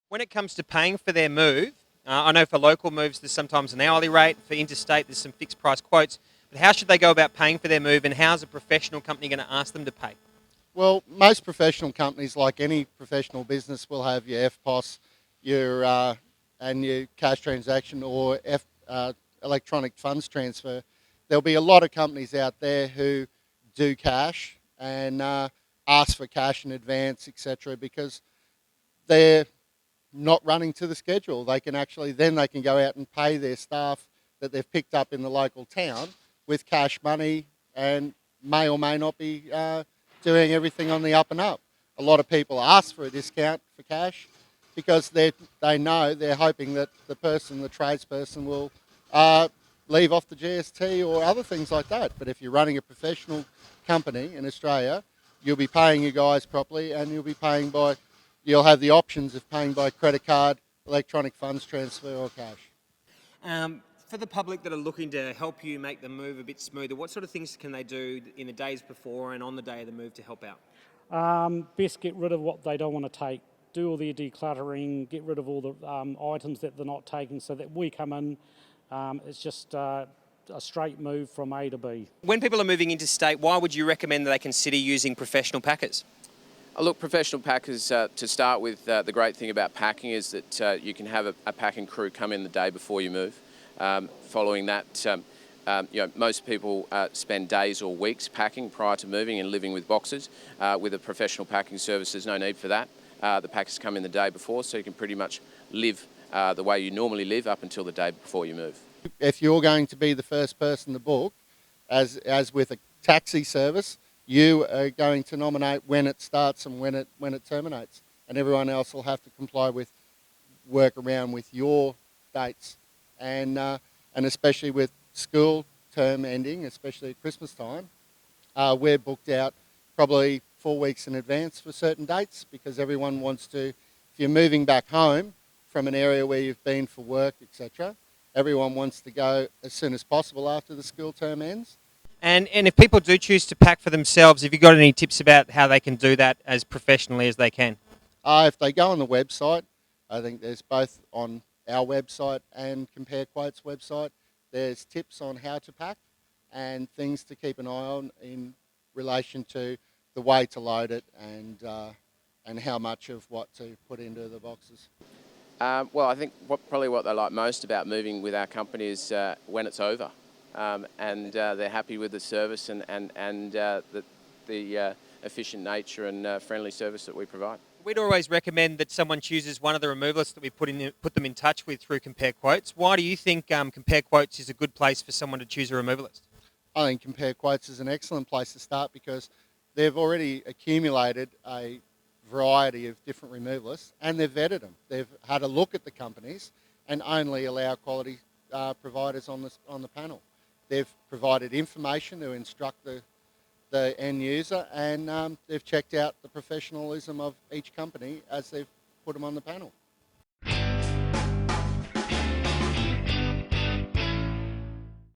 When it comes to paying for their move, I know for local moves there's sometimes an hourly rate. For interstate there's some fixed price quotes. But how should they go about paying for their move, and how's a professional company going to ask them to pay? Well, most professional companies, like any professional business, will have your FPOS, and your cash transaction or electronic funds transfer. There'll be a lot of companies out there who do cash and ask for cash in advance, etc., because they're not running to the schedule. They can go out and pay their staff that they've picked up in the local town with cash money, and may or may not be doing everything on the up and up. A lot of people ask for a discount for cash because they're hoping that the tradesperson will leave off the GST or other things like that. But if you're running a professional company in Australia, you'll be paying your guys properly, and you'll have the options of paying by credit card, electronic funds transfer, or cash. For the public that are looking to help you make the move a bit smoother, what sort of things can they do in the days before and on the day of the move to help out? Best get rid of what they don't want to take. Do all their decluttering, get rid of all the items that they're not taking, so that we come in, it's just a straight move from A to B. When people are moving interstate, why would you recommend that they consider using professional packers? Look, professional packers, to start with, the great thing about packing is that you can have a packing crew come in the day before you move. Following that, most people spend days or weeks packing prior to moving and living with boxes. With a professional packing service, there's no need for that. The packers come in the day before, so you can pretty much live the way you normally live up until the day before you move. If you're going to be the first person to book, as with a taxi service, you are going to nominate when it starts and when it terminates, and everyone else will have to work around with your dates, and especially with school term ending, especially at Christmas time, we're booked out probably 4 weeks in advance for certain dates, because everyone wants to. If you're moving back home from an area where you've been for work, etc., everyone wants to go as soon as possible after the school term ends. And if people do choose to pack for themselves, have you got any tips about how they can do that as professionally as they can? If they go on the website, I think there's both on our website and Compare Quotes website, there's tips on how to pack and things to keep an eye on in relation to the way to load it and how much of what to put into the boxes. Well, I think probably what they like most about moving with our company is when it's over. And they're happy with the service and the efficient nature and friendly service that we provide. We'd always recommend that someone chooses one of the removalists that we put them in touch with through Compare Quotes. Why do you think Compare Quotes is a good place for someone to choose a removalist? I think Compare Quotes is an excellent place to start because they've already accumulated a variety of different removalists, and they've vetted them. They've had a look at the companies and only allow quality providers on the panel. They've provided information to instruct the end user, and they've checked out the professionalism of each company as they've put them on the panel.